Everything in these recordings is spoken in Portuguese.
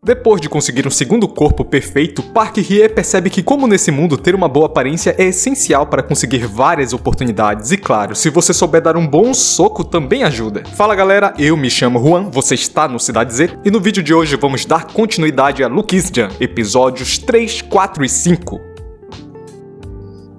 Depois de conseguir um segundo corpo perfeito, Park Hye percebe que, como nesse mundo ter uma boa aparência é essencial para conseguir várias oportunidades, e claro, se você souber dar um bom soco também ajuda. Fala galera, eu me chamo Juan, você está no Cidade Z, e no vídeo de hoje vamos dar continuidade a Luki's-chan, episódios 3, 4 e 5.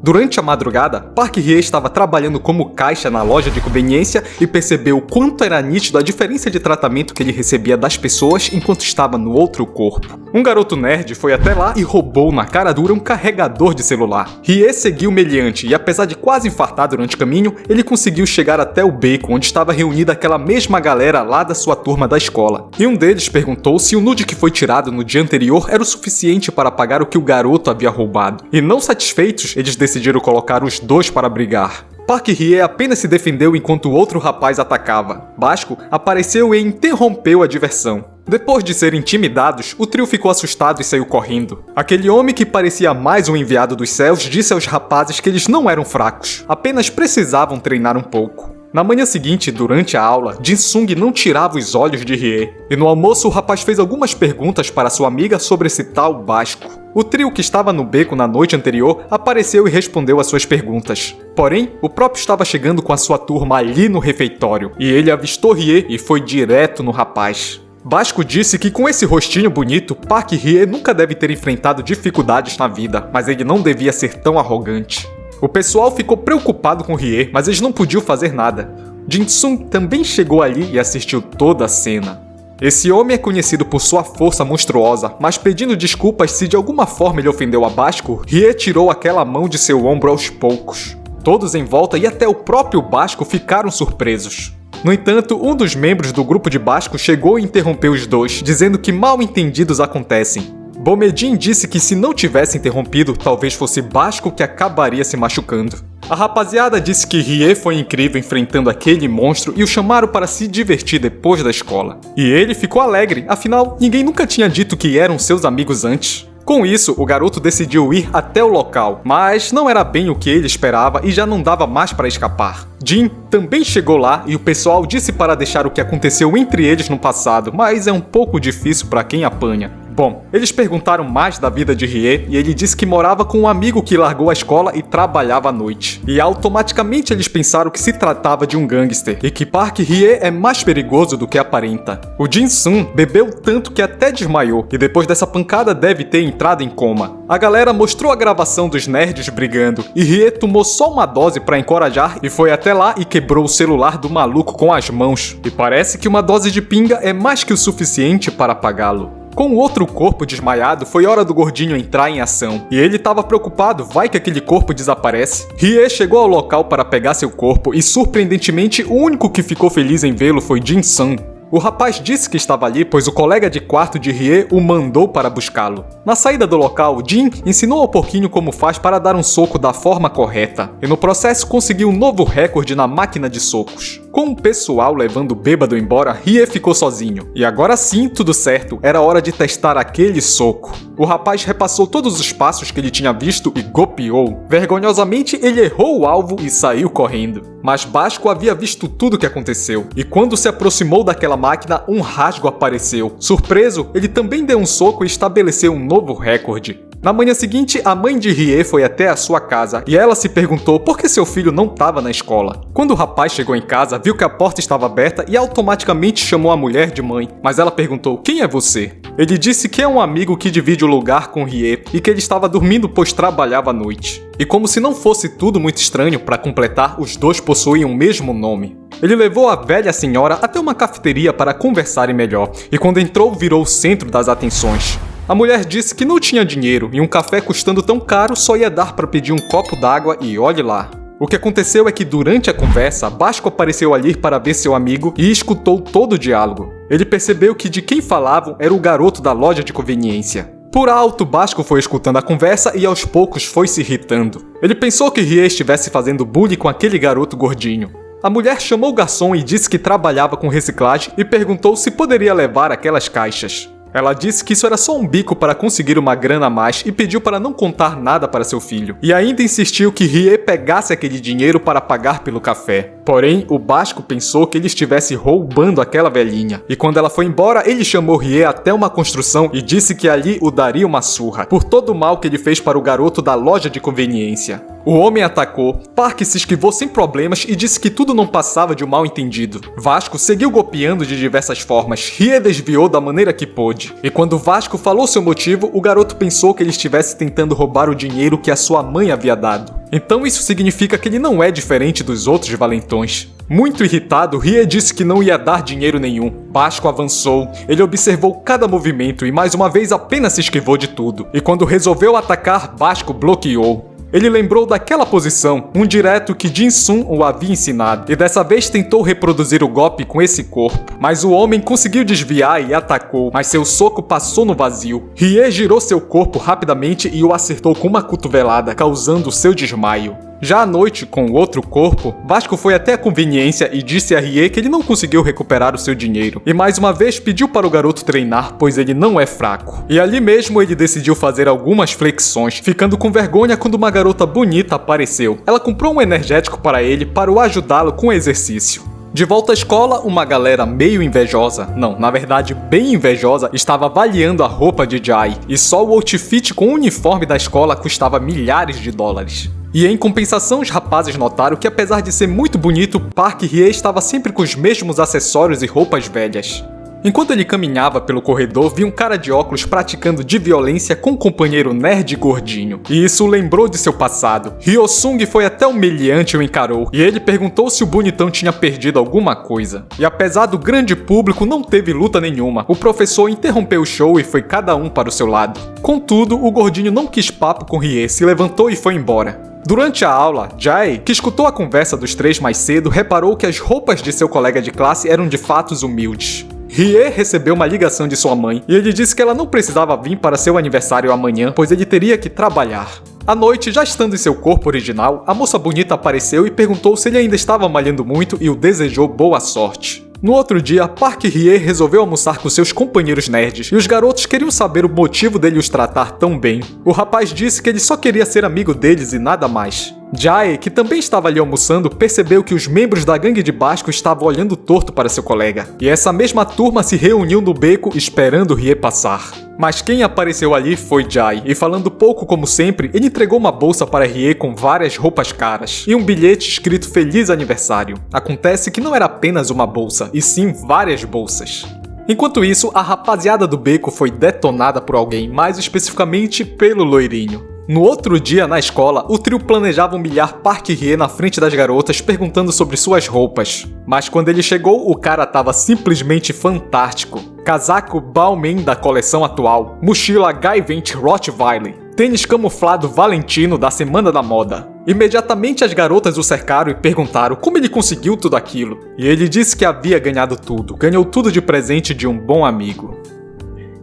Durante a madrugada, Park Hye estava trabalhando como caixa na loja de conveniência e percebeu o quanto era nítido a diferença de tratamento que ele recebia das pessoas enquanto estava no outro corpo. Um garoto nerd foi até lá e roubou na cara dura um carregador de celular. Hye seguiu meliante e, apesar de quase infartar durante o caminho, ele conseguiu chegar até o beco onde estava reunida aquela mesma galera lá da sua turma da escola. E um deles perguntou se o nude que foi tirado no dia anterior era o suficiente para pagar o que o garoto havia roubado. E não satisfeitos, eles decidiram colocar os dois para brigar. Park Hye apenas se defendeu enquanto o outro rapaz atacava. Basco apareceu e interrompeu a diversão. Depois de serem intimidados, o trio ficou assustado e saiu correndo. Aquele homem que parecia mais um enviado dos céus disse aos rapazes que eles não eram fracos, apenas precisavam treinar um pouco. Na manhã seguinte, durante a aula, Jin-sung não tirava os olhos de Hye, e no almoço o rapaz fez algumas perguntas para sua amiga sobre esse tal Basco. O trio que estava no beco na noite anterior apareceu e respondeu às suas perguntas. Porém, o próprio estava chegando com a sua turma ali no refeitório, e ele avistou Hye e foi direto no rapaz. Basco disse que com esse rostinho bonito, Park Hye nunca deve ter enfrentado dificuldades na vida, mas ele não devia ser tão arrogante. O pessoal ficou preocupado com Hye, mas eles não podiam fazer nada. Jin-sung também chegou ali e assistiu toda a cena. Esse homem é conhecido por sua força monstruosa, mas pedindo desculpas se de alguma forma ele ofendeu a Basco, Hye tirou aquela mão de seu ombro aos poucos. Todos em volta e até o próprio Basco ficaram surpresos. No entanto, um dos membros do grupo de Basco chegou e interrompeu os dois, dizendo que mal-entendidos acontecem. Bomedin disse que se não tivesse interrompido, talvez fosse Basco que acabaria se machucando. A rapaziada disse que Hye foi incrível enfrentando aquele monstro e o chamaram para se divertir depois da escola. E ele ficou alegre, afinal, ninguém nunca tinha dito que eram seus amigos antes. Com isso, o garoto decidiu ir até o local, mas não era bem o que ele esperava e já não dava mais para escapar. Jin também chegou lá e o pessoal disse para deixar o que aconteceu entre eles no passado, mas é um pouco difícil para quem apanha. Bom, eles perguntaram mais da vida de Hye e ele disse que morava com um amigo que largou a escola e trabalhava à noite. E automaticamente eles pensaram que se tratava de um gangster e que Park Hye é mais perigoso do que aparenta. O Jin-sung bebeu tanto que até desmaiou e depois dessa pancada deve ter entrado em coma. A galera mostrou a gravação dos nerds brigando e Hye tomou só uma dose para encorajar e foi até lá e quebrou o celular do maluco com as mãos. E parece que uma dose de pinga é mais que o suficiente para apagá-lo. Com o outro corpo desmaiado, foi hora do gordinho entrar em ação. E ele estava preocupado, vai que aquele corpo desaparece. Hye chegou ao local para pegar seu corpo e, surpreendentemente, o único que ficou feliz em vê-lo foi Jin-sung. O rapaz disse que estava ali, pois o colega de quarto de Hye o mandou para buscá-lo. Na saída do local, Jin ensinou ao porquinho como faz para dar um soco da forma correta, e no processo conseguiu um novo recorde na máquina de socos. Com o pessoal levando o bêbado embora, Hye ficou sozinho. E agora sim, tudo certo, era hora de testar aquele soco. O rapaz repassou todos os passos que ele tinha visto e golpeou. Vergonhosamente, ele errou o alvo e saiu correndo. Mas Basco havia visto tudo o que aconteceu, e quando se aproximou daquela máquina, um rasgo apareceu. Surpreso, ele também deu um soco e estabeleceu um novo recorde. Na manhã seguinte, a mãe de Hye foi até a sua casa e ela se perguntou por que seu filho não estava na escola. Quando o rapaz chegou em casa, viu que a porta estava aberta e automaticamente chamou a mulher de mãe. Mas ela perguntou: "Quem é você?" Ele disse que é um amigo que divide o lugar com Hye e que ele estava dormindo pois trabalhava à noite. E como se não fosse tudo muito estranho, para completar, os dois possuíam o mesmo nome. Ele levou a velha senhora até uma cafeteria para conversarem melhor, e quando entrou, virou o centro das atenções. A mulher disse que não tinha dinheiro e um café custando tão caro só ia dar para pedir um copo d'água e olhe lá. O que aconteceu é que durante a conversa, Basco apareceu ali para ver seu amigo e escutou todo o diálogo. Ele percebeu que de quem falavam era o garoto da loja de conveniência. Por alto, Basco foi escutando a conversa e aos poucos foi se irritando. Ele pensou que Hye estivesse fazendo bullying com aquele garoto gordinho. A mulher chamou o garçom e disse que trabalhava com reciclagem e perguntou se poderia levar aquelas caixas. Ela disse que isso era só um bico para conseguir uma grana a mais e pediu para não contar nada para seu filho. E ainda insistiu que Hye pegasse aquele dinheiro para pagar pelo café. Porém, o Basco pensou que ele estivesse roubando aquela velhinha. E quando ela foi embora, ele chamou Rie até uma construção e disse que ali o daria uma surra, por todo o mal que ele fez para o garoto da loja de conveniência. O homem atacou, Park se esquivou sem problemas e disse que tudo não passava de um mal entendido. Vasco seguiu golpeando de diversas formas, Rie desviou da maneira que pôde. E quando Vasco falou seu motivo, o garoto pensou que ele estivesse tentando roubar o dinheiro que a sua mãe havia dado. Então isso significa que ele não é diferente dos outros valentões. Muito irritado, Rie disse que não ia dar dinheiro nenhum. Basco avançou, ele observou cada movimento e mais uma vez apenas se esquivou de tudo. E quando resolveu atacar, Basco bloqueou. Ele lembrou daquela posição, um direto que Jin-sun o havia ensinado, e dessa vez tentou reproduzir o golpe com esse corpo. Mas o homem conseguiu desviar e atacou, mas seu soco passou no vazio. Rie girou seu corpo rapidamente e o acertou com uma cotovelada, causando seu desmaio. Já à noite, com o outro corpo, Vasco foi até a conveniência e disse a Rie que ele não conseguiu recuperar o seu dinheiro. E mais uma vez pediu para o garoto treinar, pois ele não é fraco. E ali mesmo ele decidiu fazer algumas flexões, ficando com vergonha quando uma garota bonita apareceu. Ela comprou um energético para ele para o ajudá-lo com o exercício. De volta à escola, uma galera meio invejosa, não, na verdade bem invejosa, estava avaliando a roupa de Jai, e só o outfit com o uniforme da escola custava milhares de dólares. E em compensação, os rapazes notaram que apesar de ser muito bonito, Park Rie estava sempre com os mesmos acessórios e roupas velhas. Enquanto ele caminhava pelo corredor, viu um cara de óculos praticando de violência com um companheiro nerd gordinho. E isso o lembrou de seu passado. Hyosung foi até humilhante e o encarou, e ele perguntou se o bonitão tinha perdido alguma coisa. E apesar do grande público, não teve luta nenhuma. O professor interrompeu o show e foi cada um para o seu lado. Contudo, o gordinho não quis papo com Rie, se levantou e foi embora. Durante a aula, Jai, que escutou a conversa dos três mais cedo, reparou que as roupas de seu colega de classe eram de fatos humildes. Rie recebeu uma ligação de sua mãe e ele disse que ela não precisava vir para seu aniversário amanhã, pois ele teria que trabalhar. À noite, já estando em seu corpo original, a moça bonita apareceu e perguntou se ele ainda estava malhando muito e o desejou boa sorte. No outro dia, Park Rie resolveu almoçar com seus companheiros nerds e os garotos queriam saber o motivo dele os tratar tão bem. O rapaz disse que ele só queria ser amigo deles e nada mais. Jai, que também estava ali almoçando, percebeu que os membros da gangue de Basco estavam olhando torto para seu colega. E essa mesma turma se reuniu no beco esperando Rie passar. Mas quem apareceu ali foi Jai, e falando pouco como sempre, ele entregou uma bolsa para Rie com várias roupas caras e um bilhete escrito Feliz Aniversário. Acontece que não era apenas uma bolsa, e sim várias bolsas. Enquanto isso, a rapaziada do beco foi detonada por alguém, mais especificamente pelo loirinho. No outro dia, na escola, o trio planejava humilhar Park Rie na frente das garotas perguntando sobre suas roupas. Mas quando ele chegou, o cara tava simplesmente fantástico. Casaco Balmain da coleção atual, mochila Guy Vent Rottweiler, tênis camuflado Valentino da Semana da Moda. Imediatamente as garotas o cercaram e perguntaram como ele conseguiu tudo aquilo. E ele disse que havia ganhado tudo, ganhou tudo de presente de um bom amigo.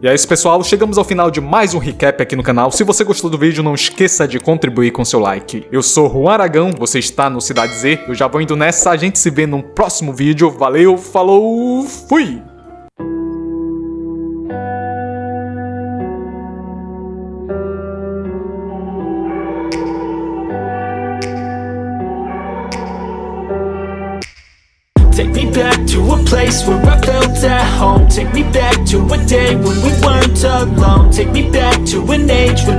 E é isso, pessoal, chegamos ao final de mais um recap aqui no canal. Se você gostou do vídeo, não esqueça de contribuir com seu like. Eu sou Juan Aragão, você está no Cidade Z, eu já vou indo nessa, a gente se vê num próximo vídeo. Valeu, falou, fui! Take me back to a place where I felt at home. Take me back to a day when we weren't alone. Take me back to an age when